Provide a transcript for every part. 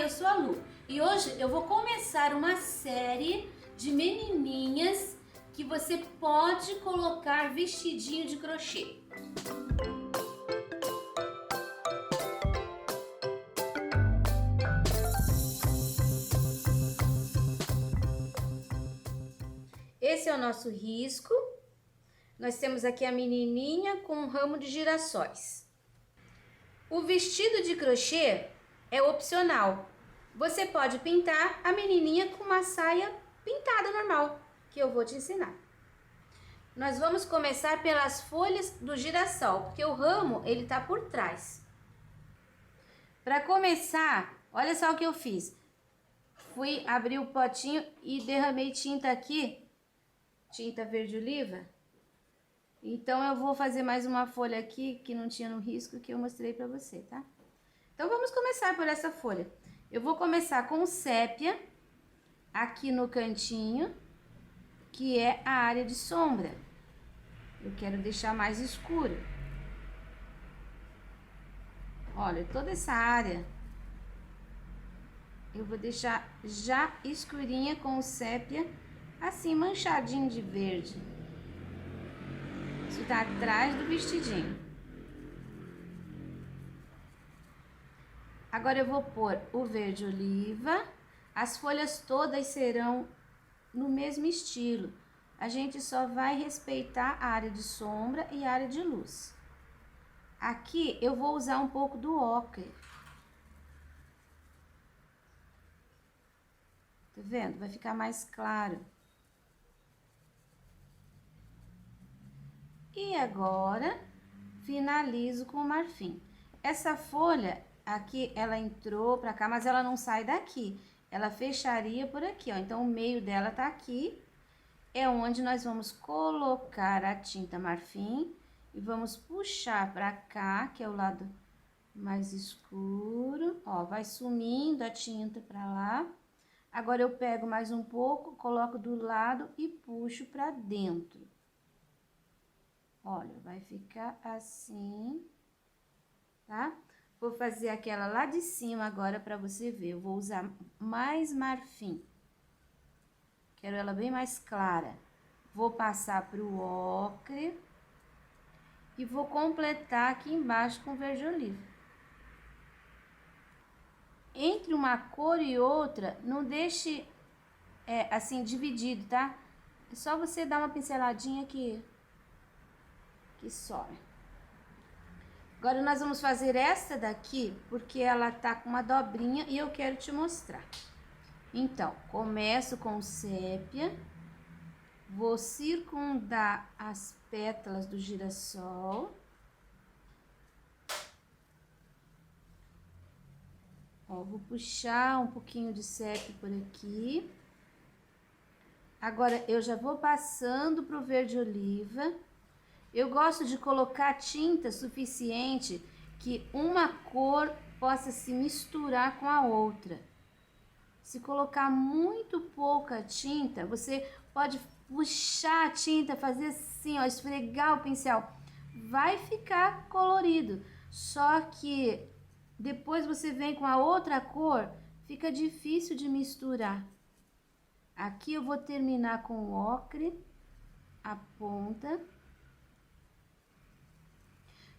eu sou a Lu e hoje eu vou começar uma série de menininhas que você pode colocar vestidinho de crochê. Esse é o nosso risco. Nós temos aqui a menininha com um ramo de girassóis. O vestido de crochê é opcional. Você pode pintar a menininha com uma saia pintada normal, que eu vou te ensinar. Nós vamos começar pelas folhas do girassol, porque o ramo ele tá por trás. Para começar, olha só o que eu fiz. Fui abrir o potinho e derramei tinta aqui, tinta verde oliva. Então eu vou fazer mais uma folha aqui que não tinha no risco que eu mostrei para você, tá? Então vamos começar por essa folha. Eu vou começar com sépia aqui no cantinho, que é a área de sombra. Eu quero deixar mais escuro. Olha, toda essa área eu vou deixar já escurinha com sépia, assim manchadinho de verde. Isso tá atrás do vestidinho. Agora eu vou pôr o verde oliva. As folhas todas serão no mesmo estilo. A gente só vai respeitar a área de sombra e a área de luz. Aqui eu vou usar um pouco do ocre. Tá vendo? Vai ficar mais claro. E agora, finalizo com o marfim. Essa folha aqui, ela entrou pra cá, mas ela não sai daqui. Ela fecharia por aqui, ó. Então, o meio dela tá aqui. É onde nós vamos colocar a tinta marfim. E vamos puxar pra cá, que é o lado mais escuro. Ó, vai sumindo a tinta pra lá. Agora, eu pego mais um pouco, coloco do lado e puxo pra dentro. Olha, vai ficar assim, tá? Vou fazer aquela lá de cima agora pra você ver. Eu vou usar mais marfim. Quero ela bem mais clara. Vou passar pro ocre. E vou completar aqui embaixo com verde oliva. Entre uma cor e outra, não deixe assim dividido, tá? É só você dar uma pinceladinha que some. Agora, nós vamos fazer essa daqui, porque ela tá com uma dobrinha e eu quero te mostrar. Então, começo com sépia, vou circundar as pétalas do girassol. Ó, vou puxar um pouquinho de sépia por aqui. Agora, eu já vou passando pro verde oliva. Eu gosto de colocar tinta suficiente que uma cor possa se misturar com a outra. Se colocar muito pouca tinta, você pode puxar a tinta, fazer assim, ó, esfregar o pincel. Vai ficar colorido, só que depois você vem com a outra cor, fica difícil de misturar. Aqui eu vou terminar com o ocre, a ponta.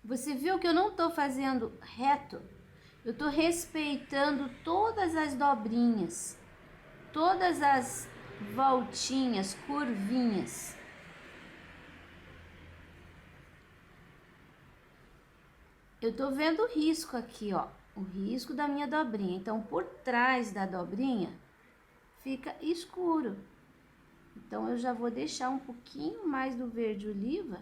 Você viu que eu não tô fazendo reto? Eu tô respeitando todas as dobrinhas, todas as voltinhas, curvinhas. Eu tô vendo o risco aqui, ó, o risco da minha dobrinha. Então, por trás da dobrinha, fica escuro. Então, eu já vou deixar um pouquinho mais do verde oliva.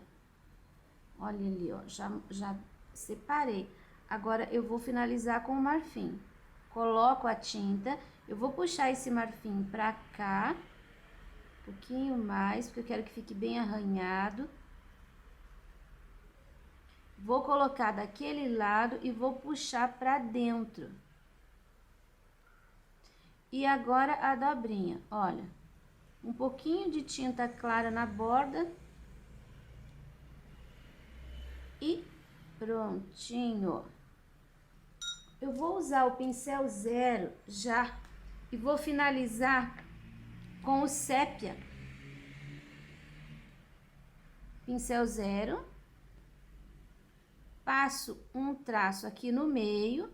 Olha ali, ó, já separei. Agora, eu vou finalizar com o marfim. Coloco a tinta, eu vou puxar esse marfim pra cá, um pouquinho mais, porque eu quero que fique bem arranhado. Vou colocar daquele lado e vou puxar pra dentro. E agora a dobrinha, olha, um pouquinho de tinta clara na borda. E prontinho. eu vou usar o pincel zero já e vou finalizar com o sépia. Pincel zero, passo um traço aqui no meio,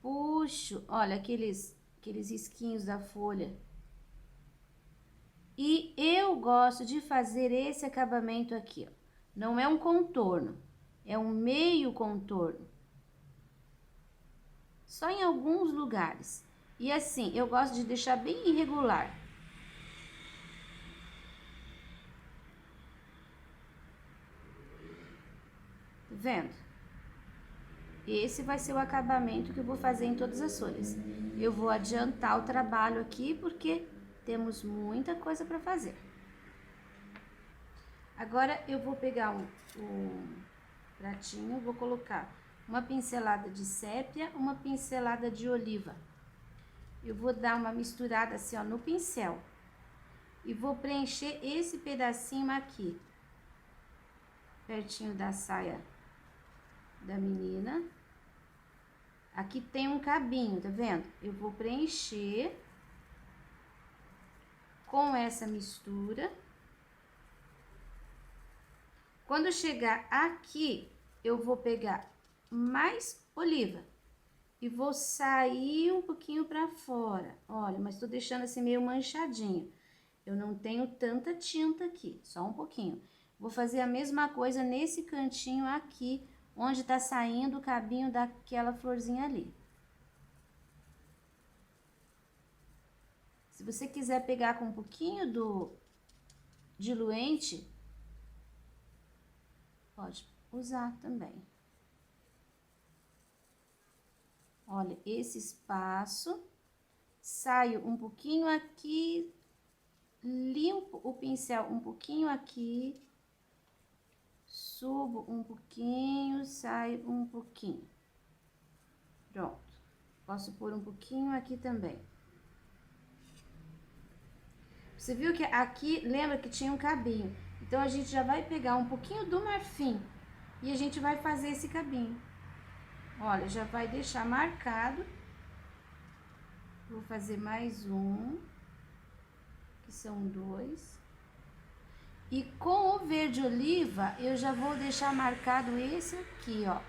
puxo, olha, aqueles risquinhos da folha. E eu gosto de fazer esse acabamento aqui, ó. Não é um contorno, é um meio contorno. Só em alguns lugares. E assim, eu gosto de deixar bem irregular. Tá vendo? Esse vai ser o acabamento que eu vou fazer em todas as folhas. Eu vou adiantar o trabalho aqui, porque temos muita coisa para fazer. Agora, eu vou pegar um pratinho, vou colocar uma pincelada de sépia, uma pincelada de oliva. Eu vou dar uma misturada assim, ó, no pincel. E vou preencher esse pedacinho aqui, pertinho da saia da menina. Aqui tem um cabinho, tá vendo? Eu vou preencher com essa mistura. Quando chegar aqui, eu vou pegar mais oliva e vou sair um pouquinho pra fora. Olha, mas tô deixando assim meio manchadinho. Eu não tenho tanta tinta aqui, só um pouquinho. Vou fazer a mesma coisa nesse cantinho aqui, onde tá saindo o cabinho daquela florzinha ali. Se você quiser pegar com um pouquinho do diluente, pode usar também. Olha, esse espaço, saio um pouquinho aqui, limpo o pincel um pouquinho aqui, subo um pouquinho, saio um pouquinho. Pronto. Posso pôr um pouquinho aqui também. Você viu que aqui, lembra que tinha um cabinho? Então, a gente já vai pegar um pouquinho do marfim e a gente vai fazer esse cabinho. Olha, já vai deixar marcado. Vou fazer mais um, que são 2. E com o verde oliva, eu já vou deixar marcado esse aqui, ó.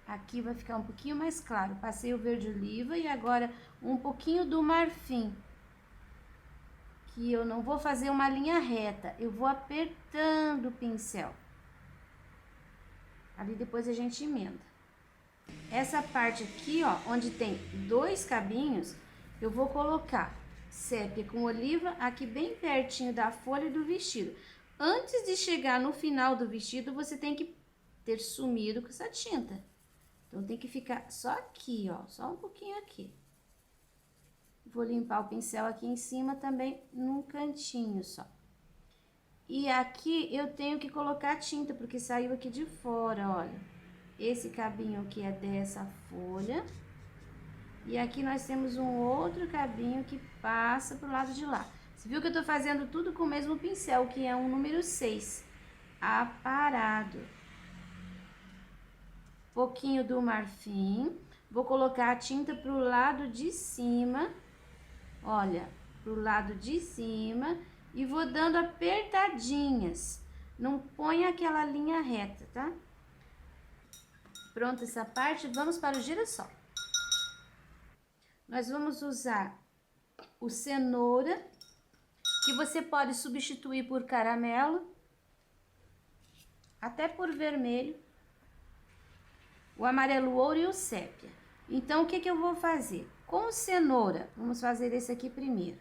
Aqui vai ficar um pouquinho mais claro. Passei o verde oliva e agora um pouquinho do marfim. Que eu não vou fazer uma linha reta, eu vou apertando o pincel. Ali depois a gente emenda. Essa parte aqui, ó, onde tem 2 cabinhos, eu vou colocar sépia com oliva aqui bem pertinho da folha do vestido. Antes de chegar no final do vestido, você tem que ter sumido com essa tinta. Então, tem que ficar só aqui, ó, só um pouquinho aqui. Vou limpar o pincel aqui em cima também, num cantinho só. E aqui eu tenho que colocar tinta, porque saiu aqui de fora, olha. Esse cabinho aqui é dessa folha. E aqui nós temos um outro cabinho que passa pro lado de lá. Você viu que eu tô fazendo tudo com o mesmo pincel, que é um número 6, aparado. Pouquinho do marfim. Vou colocar a tinta pro lado de cima. Olha, pro lado de cima e vou dando apertadinhas. Não põe aquela linha reta, tá? Pronto essa parte, vamos para o girassol. Nós vamos usar o cenoura, que você pode substituir por caramelo, até por vermelho, o amarelo ouro e o sépia. Então, o que eu vou fazer? Com cenoura, vamos fazer esse aqui primeiro.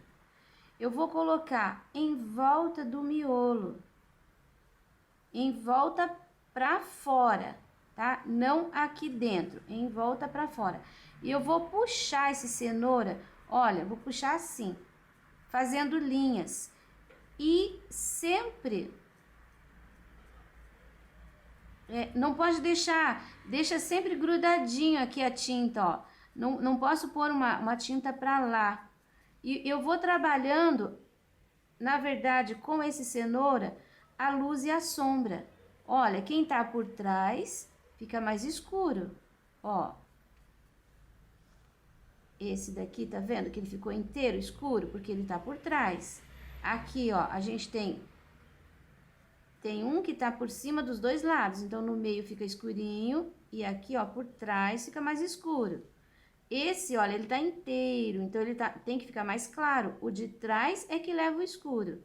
Eu vou colocar em volta do miolo, em volta pra fora, tá? Não aqui dentro, em volta pra fora. E eu vou puxar esse cenoura, olha, vou puxar assim, fazendo linhas. E sempre... não pode deixar, deixa sempre grudadinho aqui a tinta, ó. Não posso pôr uma tinta pra lá. E eu vou trabalhando, na verdade, com esse cenoura, a luz e a sombra. Olha, quem tá por trás fica mais escuro. Ó. Esse daqui, tá vendo que ele ficou inteiro escuro? Porque ele tá por trás. Aqui, ó, a gente tem um que tá por cima dos dois lados. Então, no meio fica escurinho e aqui, ó, por trás fica mais escuro. Esse, olha, ele tá inteiro, então ele tem que ficar mais claro. O de trás é que leva o escuro.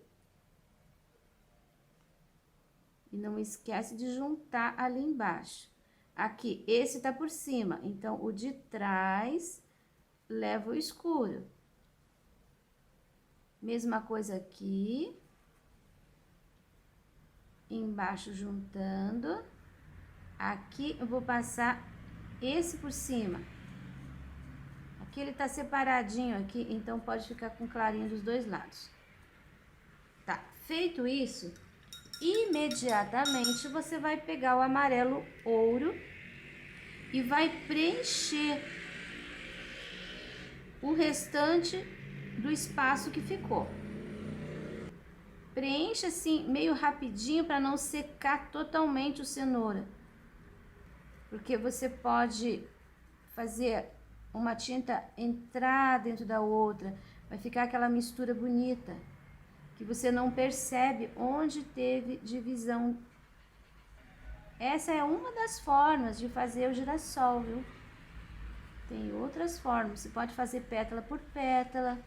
E não esquece de juntar ali embaixo. Aqui, esse tá por cima, então o de trás leva o escuro. Mesma coisa aqui. Embaixo juntando. Aqui eu vou passar esse por cima. Aqui ele tá separadinho aqui, então pode ficar com clarinho dos dois lados. Tá, feito isso, imediatamente você vai pegar o amarelo ouro e vai preencher o restante do espaço que ficou. Preencha assim meio rapidinho para não secar totalmente o cenoura. Porque você pode fazer uma tinta entrar dentro da outra, vai ficar aquela mistura bonita, que você não percebe onde teve divisão. Essa é uma das formas de fazer o girassol, viu? Tem outras formas, você pode fazer pétala por pétala,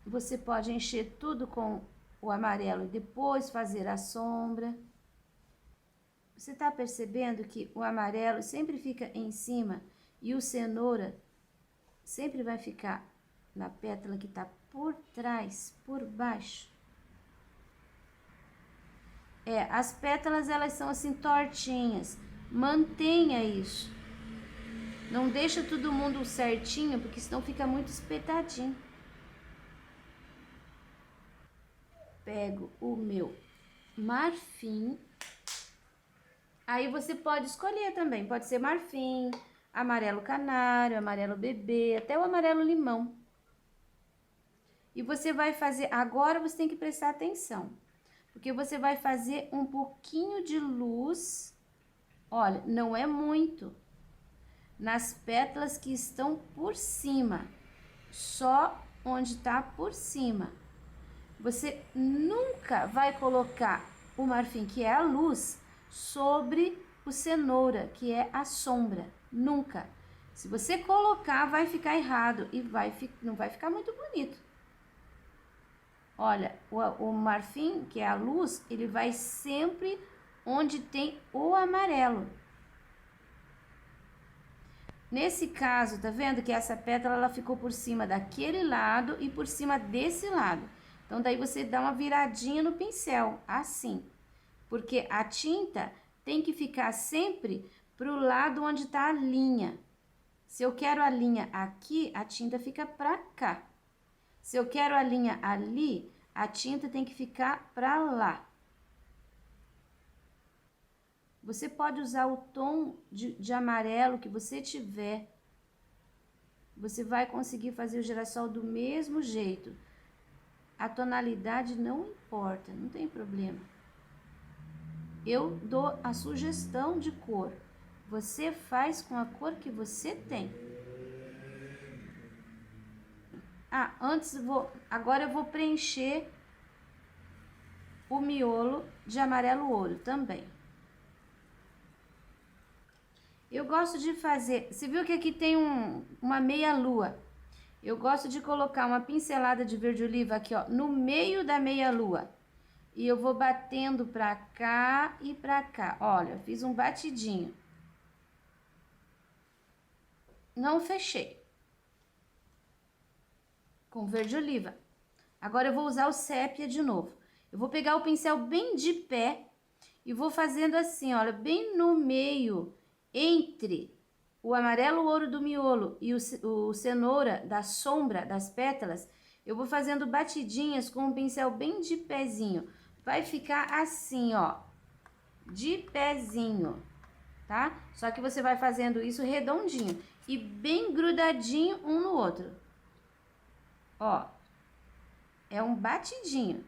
você pode encher tudo com o amarelo e depois fazer a sombra. Você tá percebendo que o amarelo sempre fica em cima e o cenoura sempre vai ficar na pétala que tá por trás, por baixo. As pétalas, elas são assim tortinhas. Mantenha isso. Não deixa todo mundo certinho, porque senão fica muito espetadinho. Pego o meu marfim. Aí você pode escolher também, pode ser marfim, amarelo canário, amarelo bebê, até o amarelo limão. E você vai fazer, agora você tem que prestar atenção, porque você vai fazer um pouquinho de luz, olha, não é muito, nas pétalas que estão por cima, só onde tá por cima. Você nunca vai colocar o marfim, que é a luz, sobre o cenoura, que é a sombra. Nunca. Se você colocar, vai ficar errado e não vai ficar muito bonito. Olha, o marfim, que é a luz, ele vai sempre onde tem o amarelo. Nesse caso, tá vendo que essa pétala ela ficou por cima daquele lado e por cima desse lado. Então, daí você dá uma viradinha no pincel, assim. Porque a tinta tem que ficar sempre pro lado onde tá a linha. Se eu quero a linha aqui, a tinta fica pra cá. Se eu quero a linha ali, a tinta tem que ficar pra lá. Você pode usar o tom de amarelo que você tiver. Você vai conseguir fazer o girassol do mesmo jeito. A tonalidade não importa, não tem problema. Eu dou a sugestão de cor. Você faz com a cor que você tem. Agora eu vou preencher o miolo de amarelo ouro também. Eu gosto de fazer, você viu que aqui tem uma meia lua. Eu gosto de colocar uma pincelada de verde oliva aqui, ó, no meio da meia lua. E eu vou batendo pra cá e pra cá. Olha, eu fiz um batidinho. Não fechei. Com verde oliva. Agora eu vou usar o sépia de novo. Eu vou pegar o pincel bem de pé e vou fazendo assim, olha, bem no meio, entre o amarelo ouro do miolo e o cenoura da sombra das pétalas, eu vou fazendo batidinhas com um pincel bem de pezinho. Vai ficar assim, ó, de pezinho, tá? Só que você vai fazendo isso redondinho e bem grudadinho um no outro. Ó, é um batidinho.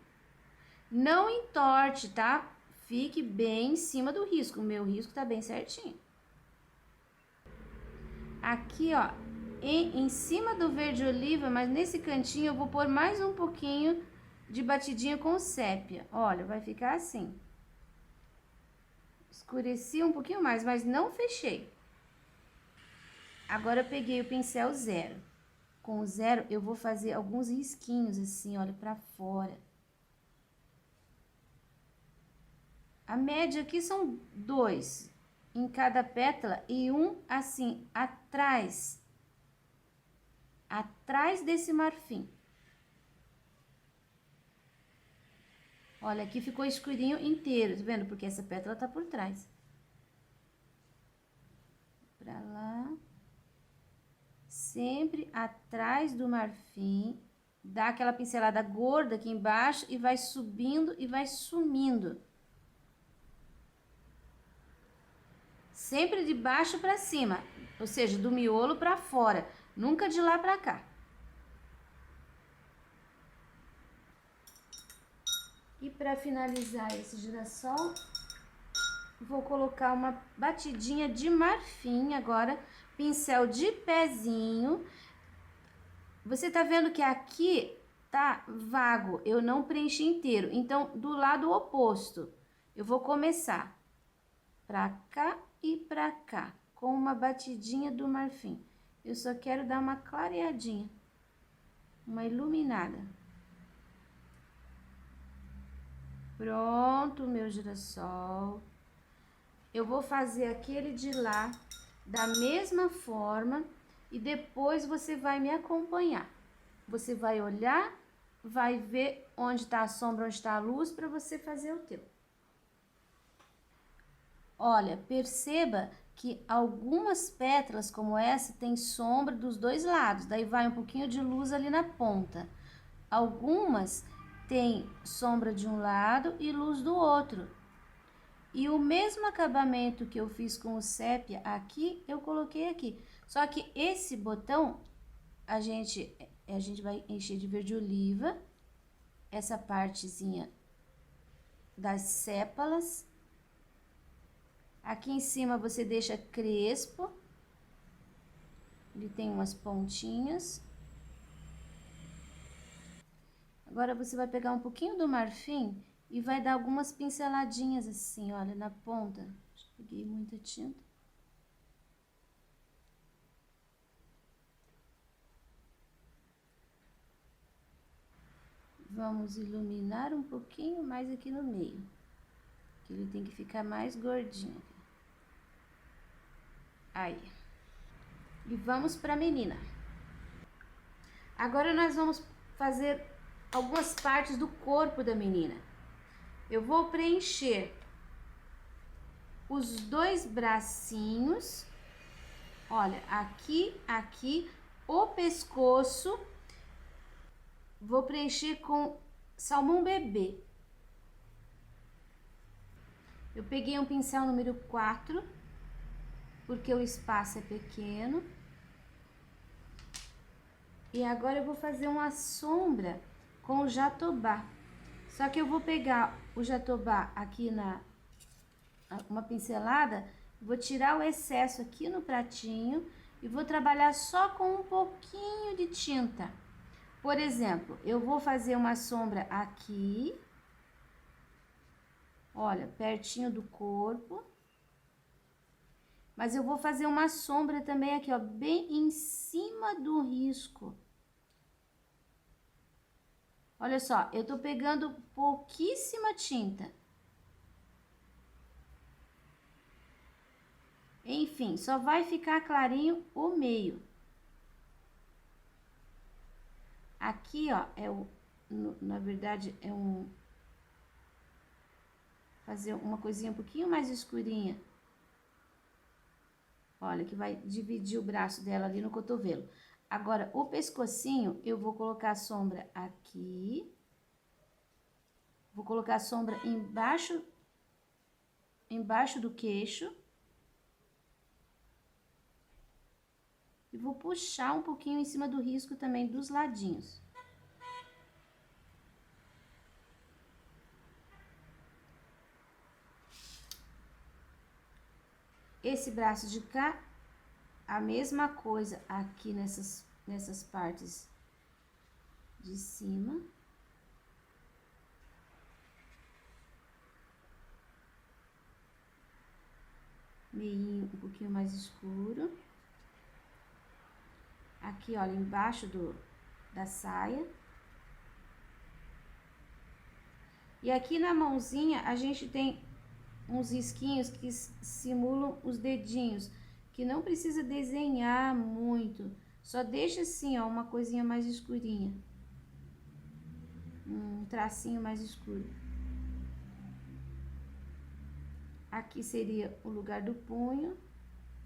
Não entorte, tá? Fique bem em cima do risco. O meu risco tá bem certinho. aqui, ó, em cima do verde oliva, mas nesse cantinho eu vou pôr mais um pouquinho de batidinha com sépia. Olha, vai ficar assim. Escureci um pouquinho mais, mas não fechei. Agora eu peguei o pincel zero. Com o zero eu vou fazer alguns risquinhos assim, olha, pra fora. A média aqui são 2 em cada pétala e um assim, atrás desse marfim. Olha, aqui ficou escurinho inteiro, tá vendo? Porque essa pétala tá por trás. Pra lá. Sempre atrás do marfim. Dá aquela pincelada gorda aqui embaixo e vai subindo e vai sumindo. Sempre de baixo pra cima, ou seja, do miolo pra fora, nunca de lá pra cá. E para finalizar esse girassol, vou colocar uma batidinha de marfim agora, pincel de pezinho. Você tá vendo que aqui tá vago, eu não preenchi inteiro. Então, do lado oposto, eu vou começar pra cá e pra cá, com uma batidinha do marfim. Eu só quero dar uma clareadinha, uma iluminada. Pronto, meu girassol. Eu vou fazer aquele de lá da mesma forma e depois você vai me acompanhar. Você vai olhar, vai ver onde tá a sombra, onde tá a luz, para você fazer o teu. Olha, perceba que algumas pétalas como essa tem sombra dos dois lados, daí vai um pouquinho de luz ali na ponta. Algumas tem sombra de um lado e luz do outro. E o mesmo acabamento que eu fiz com o sépia aqui, eu coloquei aqui. Só que esse botão, a gente vai encher de verde oliva, essa partezinha das sépalas. Aqui em cima você deixa crespo, ele tem umas pontinhas. Agora você vai pegar um pouquinho do marfim e vai dar algumas pinceladinhas assim, olha, na ponta. Peguei muita tinta. Vamos iluminar um pouquinho mais aqui no meio, que ele tem que ficar mais gordinho. Aí. E vamos pra menina. Agora nós vamos fazer algumas partes do corpo da menina. Eu vou preencher os dois bracinhos, olha, aqui, aqui, o pescoço, vou preencher com salmão bebê. Eu peguei um pincel número 4, porque o espaço é pequeno. E agora eu vou fazer uma sombra com o jatobá. Só que eu vou pegar o jatobá aqui uma pincelada, vou tirar o excesso aqui no pratinho e vou trabalhar só com um pouquinho de tinta. Por exemplo, eu vou fazer uma sombra aqui, olha, pertinho do corpo. Mas eu vou fazer uma sombra também aqui, ó, bem em cima do risco. Olha só, eu tô pegando pouquíssima tinta. Enfim, só vai ficar clarinho o meio. Aqui, ó, na verdade, fazer uma coisinha um pouquinho mais escurinha. Olha, que vai dividir o braço dela ali no cotovelo. Agora, o pescocinho, eu vou colocar a sombra aqui. Vou colocar a sombra embaixo do queixo. E vou puxar um pouquinho em cima do risco também dos ladinhos. Esse braço de cá, a mesma coisa aqui nessas partes de cima. Meio um pouquinho mais escuro. Aqui, olha, embaixo da saia. E aqui na mãozinha, a gente tem uns risquinhos que simulam os dedinhos, que não precisa desenhar muito, só deixa assim, ó, uma coisinha mais escurinha. Um tracinho mais escuro. Aqui seria o lugar do punho,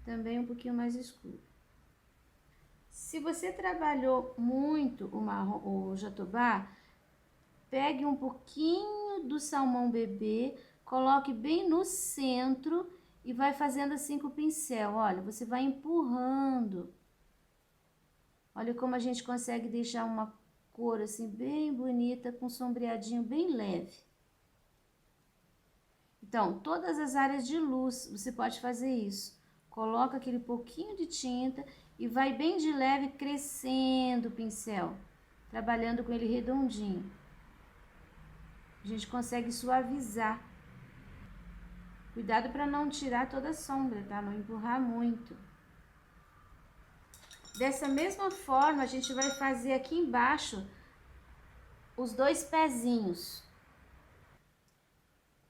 também um pouquinho mais escuro. Se você trabalhou muito o jatobá, pegue um pouquinho do salmão bebê, coloque bem no centro e vai fazendo assim com o pincel. Olha, você vai empurrando. Olha como a gente consegue deixar uma cor assim bem bonita, com sombreadinho bem leve. Então, todas as áreas de luz, você pode fazer isso. Coloca aquele pouquinho de tinta e vai bem de leve crescendo o pincel, trabalhando com ele redondinho. A gente consegue suavizar. Cuidado para não tirar toda a sombra, tá? Não empurrar muito. Dessa mesma forma, a gente vai fazer aqui embaixo os dois pezinhos.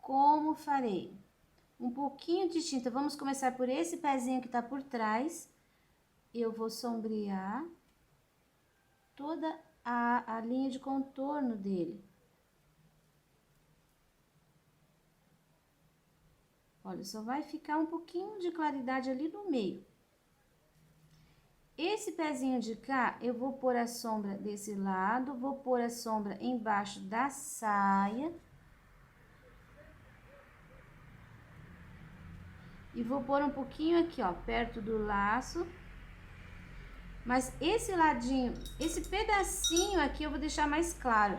Como farei? Um pouquinho de tinta. Vamos começar por esse pezinho que tá por trás. Eu vou sombrear toda a linha de contorno dele. Olha, só vai ficar um pouquinho de claridade ali no meio. Esse pezinho de cá, eu vou pôr a sombra desse lado, vou pôr a sombra embaixo da saia. E vou pôr um pouquinho aqui, ó, perto do laço. Mas esse ladinho, esse pedacinho aqui eu vou deixar mais claro.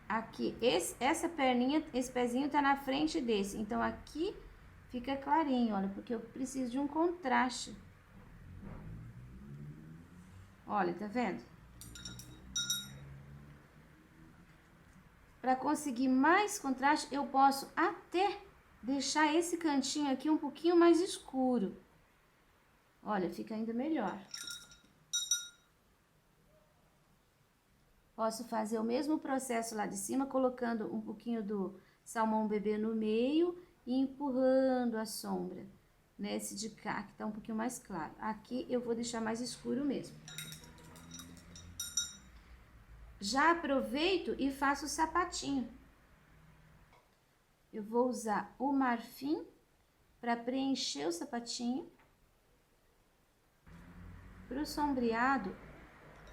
Aqui, essa perninha, esse pezinho tá na frente desse. Então, aqui fica clarinho, olha, porque eu preciso de um contraste. Olha, tá vendo? Para conseguir mais contraste, eu posso até deixar esse cantinho aqui um pouquinho mais escuro. Olha, fica ainda melhor. Posso fazer o mesmo processo lá de cima, colocando um pouquinho do salmão bebê no meio e empurrando a sombra. Nesse de cá, que tá um pouquinho mais claro. Aqui eu vou deixar mais escuro mesmo. Já aproveito e faço o sapatinho. Eu vou usar o marfim para preencher o sapatinho. Para o sombreado,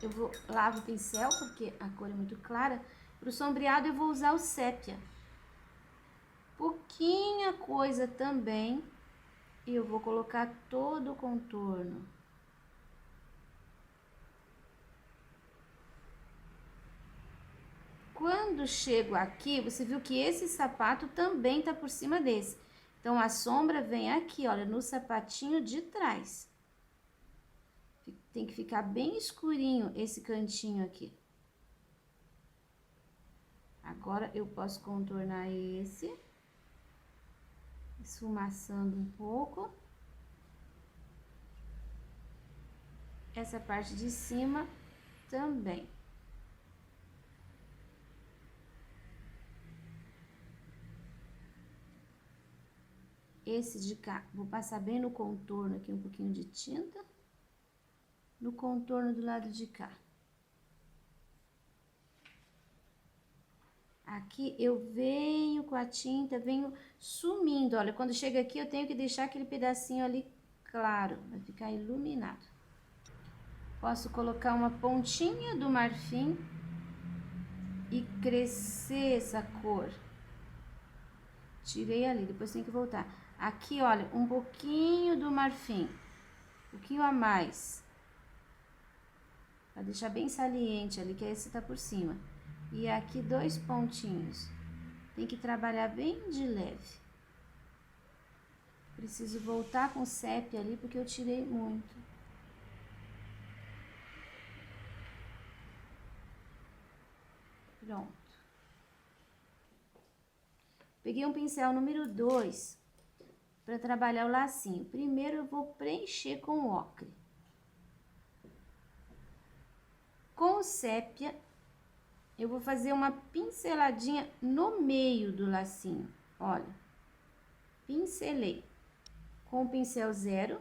eu vou lavo o pincel, porque a cor é muito clara. Para o sombreado, eu vou usar o sépia. Pouquinha coisa também. E eu vou colocar todo o contorno. Quando chego aqui, você viu que esse sapato também tá por cima desse. Então, a sombra vem aqui, olha, no sapatinho de trás. Tem que ficar bem escurinho esse cantinho aqui. Agora, eu posso contornar esse. Esfumaçando um pouco. Essa parte de cima também. Esse de cá, vou passar bem no contorno aqui um pouquinho de tinta. No contorno do lado de cá. Aqui eu venho com a tinta, venho sumindo. Olha, quando chega aqui eu tenho que deixar aquele pedacinho ali claro, vai ficar iluminado. Posso colocar uma pontinha do marfim e crescer essa cor. Tirei ali, depois tem que voltar. Aqui, olha, um pouquinho do marfim, um pouquinho a mais. Pra deixar bem saliente ali, que esse tá por cima. E aqui 2 pontinhos. Tem que trabalhar bem de leve. Preciso voltar com o sépia ali, porque eu tirei muito. Pronto. Peguei um pincel número 2 para trabalhar o lacinho. Primeiro eu vou preencher com o ocre. Com o sépia, eu vou fazer uma pinceladinha no meio do lacinho. Olha, pincelei. Com o pincel 0,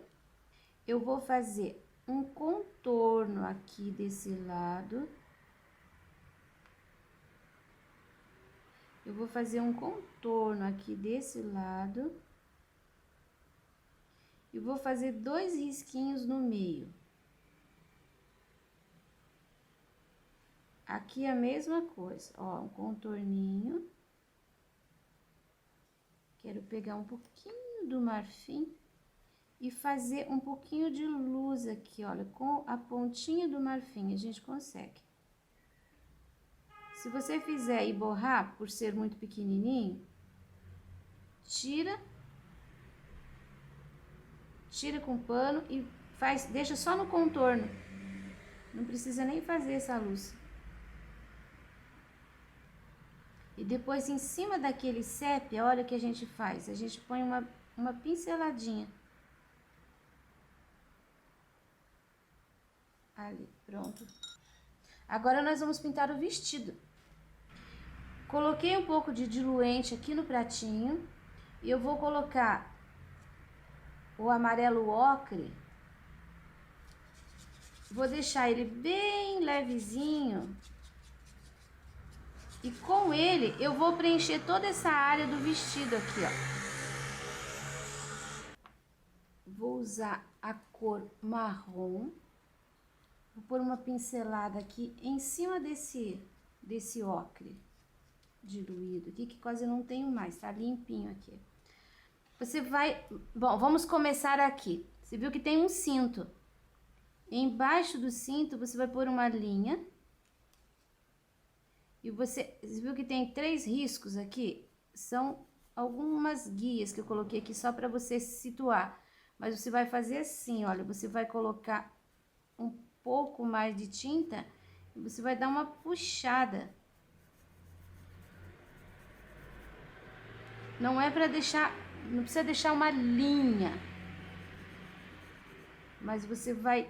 eu vou fazer um contorno aqui desse lado. Eu vou fazer um contorno aqui desse lado. E vou fazer 2 risquinhos no meio. Aqui a mesma coisa, ó, um contorninho. Quero pegar um pouquinho do marfim e fazer um pouquinho de luz aqui, olha, com a pontinha do marfim a gente consegue. Se você fizer e borrar, por ser muito pequenininho, tira com pano e deixa só no contorno. Não precisa nem fazer essa luz. E depois, em cima daquele sépia, olha o que a gente faz. A gente põe uma pinceladinha. Ali, pronto. Agora, nós vamos pintar o vestido. Coloquei um pouco de diluente aqui no pratinho. E eu vou colocar o amarelo ocre. Vou deixar ele bem levezinho. E com ele, eu vou preencher toda essa área do vestido aqui, ó. Vou usar a cor marrom. Vou pôr uma pincelada aqui em cima desse ocre diluído aqui, que quase não tenho mais, tá limpinho aqui. Você vai... Bom, vamos começar aqui. Você viu que tem um cinto. Embaixo do cinto, você vai pôr uma linha. E você viu que tem 3 riscos aqui? São algumas guias que eu coloquei aqui só para você se situar. Mas você vai fazer assim, olha, você vai colocar um pouco mais de tinta e você vai dar uma puxada. Não é para deixar, não precisa deixar uma linha. Mas você vai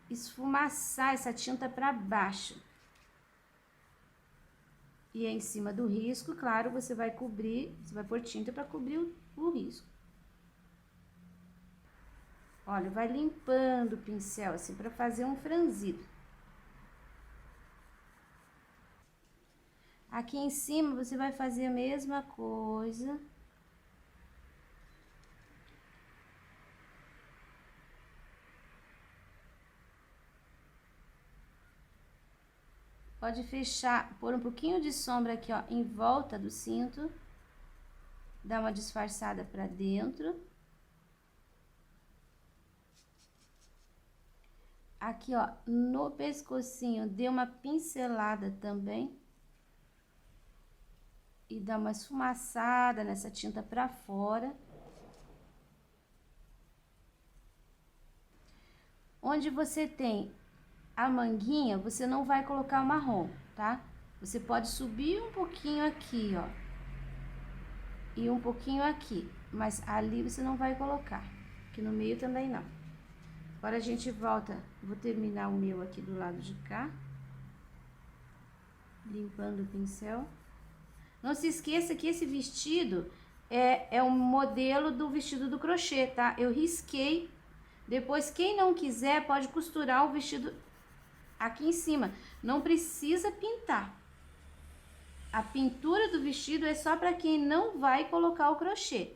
esfumaçar essa tinta para baixo. E em cima do risco, claro, você vai cobrir, você vai pôr tinta para cobrir o risco. Olha, vai limpando o pincel assim para fazer um franzido. Aqui em cima você vai fazer a mesma coisa. Pode fechar, pôr um pouquinho de sombra aqui, ó, em volta do cinto. Dá uma disfarçada pra dentro. Aqui, ó, no pescocinho, dê uma pincelada também. E dá uma esfumaçada nessa tinta pra fora. Onde você tem a manguinha, você não vai colocar o marrom, tá? Você pode subir um pouquinho aqui, ó. E um pouquinho aqui, mas ali você não vai colocar. Aqui no meio também não. Agora a gente volta, vou terminar o meu aqui do lado de cá. Limpando o pincel. Não se esqueça que esse vestido é um modelo do vestido do crochê, tá? Eu risquei. Depois, quem não quiser, pode costurar o vestido aqui em cima. Não precisa pintar. A pintura do vestido é só para quem não vai colocar o crochê.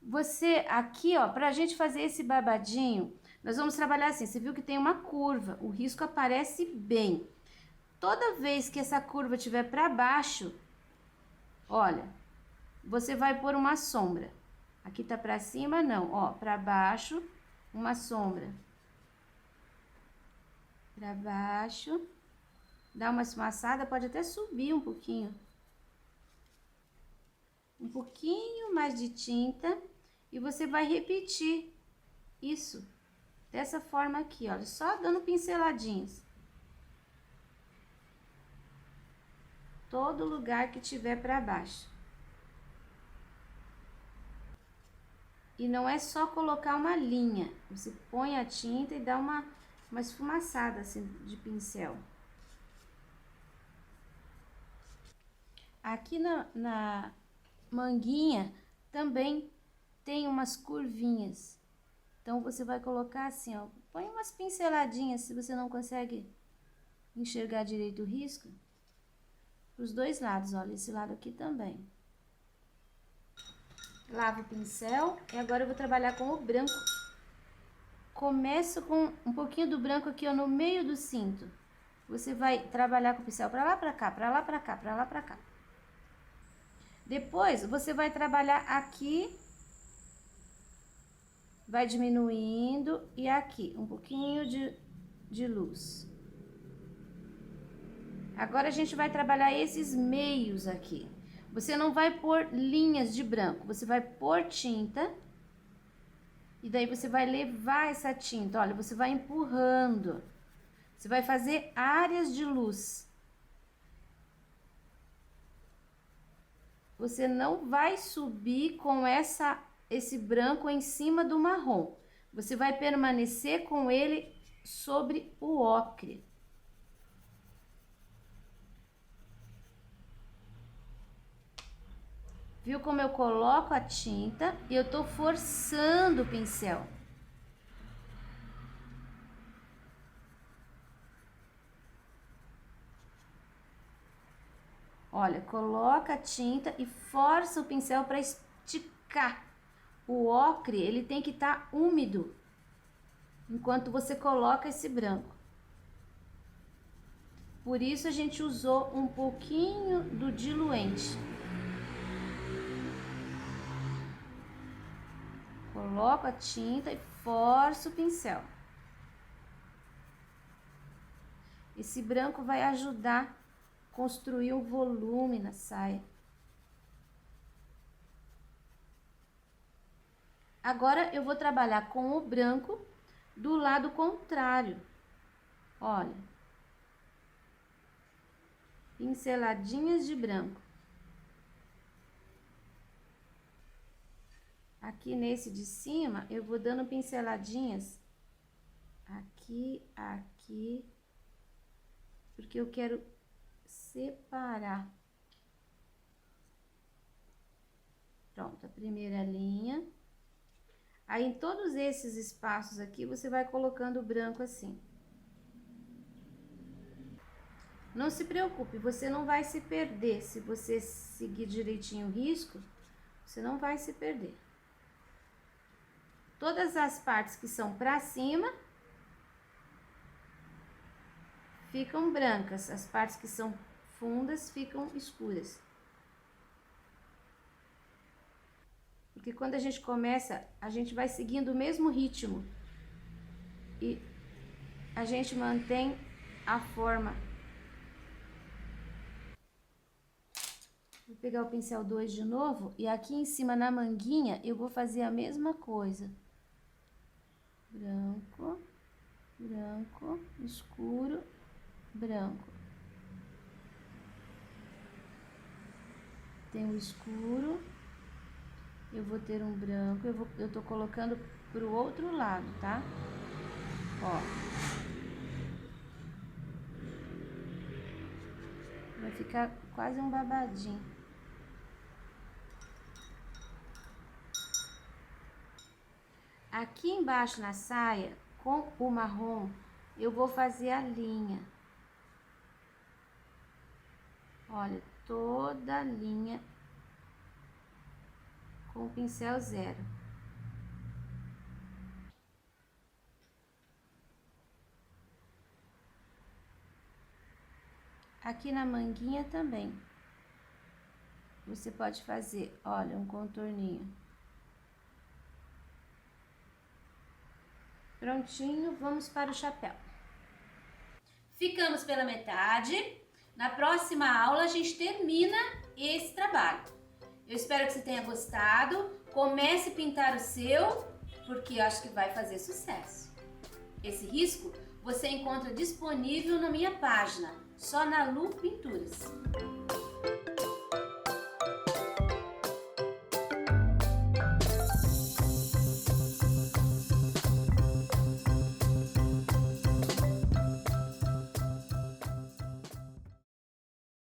Você, aqui, ó, pra gente fazer esse babadinho, nós vamos trabalhar assim. Você viu que tem uma curva, o risco aparece bem. Toda vez que essa curva estiver para baixo, olha, você vai pôr uma sombra. Aqui tá para cima, não, ó, para baixo, uma sombra. Para baixo, dá uma esfumaçada, pode até subir um pouquinho. um pouquinho mais de tinta e você vai repetir isso dessa forma aqui, olha, só dando pinceladinhas. Todo lugar que tiver para baixo. E não é só colocar uma linha, você põe a tinta e dá uma esfumaçada assim de pincel. Aqui na manguinha também tem umas curvinhas. Então, você vai colocar assim, ó, põe umas pinceladinhas, se você não consegue enxergar direito o risco, os dois lados, olha, esse lado aqui também. Lavo o pincel e agora eu vou trabalhar com o branco. Começo com um pouquinho do branco aqui, ó, no meio do cinto. Você vai trabalhar com o pincel pra lá, pra cá, pra lá, pra cá, pra lá, pra cá. Depois, você vai trabalhar aqui, vai diminuindo, e aqui, um pouquinho de luz. Agora, a gente vai trabalhar esses meios aqui. Você não vai pôr linhas de branco, você vai pôr tinta, e daí você vai levar essa tinta, olha, você vai empurrando. Você vai fazer áreas de luz. Você não vai subir com esse branco em cima do marrom. Você vai permanecer com ele sobre o ocre. Viu como eu coloco a tinta e eu tô forçando o pincel. Olha, coloca a tinta e força o pincel para esticar. O ocre, ele tem que estar úmido enquanto você coloca esse branco. Por isso a gente usou um pouquinho do diluente. Coloco a tinta e forço o pincel. Esse branco vai ajudar a construir um volume na saia. Agora, eu vou trabalhar com o branco do lado contrário. Olha. Pinceladinhas de branco. Aqui nesse de cima, eu vou dando pinceladinhas aqui, aqui, porque eu quero separar. Pronto, a primeira linha. Aí, em todos esses espaços aqui, você vai colocando o branco assim. Não se preocupe, você não vai se perder. Se você seguir direitinho o risco, você não vai se perder. Todas as partes que são pra cima ficam brancas, as partes que são fundas ficam escuras. Porque quando a gente começa, a gente vai seguindo o mesmo ritmo e a gente mantém a forma. Vou pegar o pincel 2 de novo e aqui em cima na manguinha eu vou fazer a mesma coisa. Branco, branco, escuro, branco. Tem o escuro, eu vou ter um branco, eu tô colocando pro outro lado, tá? Ó. Vai ficar quase um babadinho. Aqui embaixo na saia, com o marrom, eu vou fazer a linha. Olha, toda a linha com o pincel 0. Aqui na manguinha também. Você pode fazer, olha, um contorninho. Prontinho, vamos para o chapéu. Ficamos pela metade. Na próxima aula a gente termina esse trabalho. Eu espero que você tenha gostado. Comece a pintar o seu, porque eu acho que vai fazer sucesso. Esse risco você encontra disponível na minha página, só na Lu Pinturas.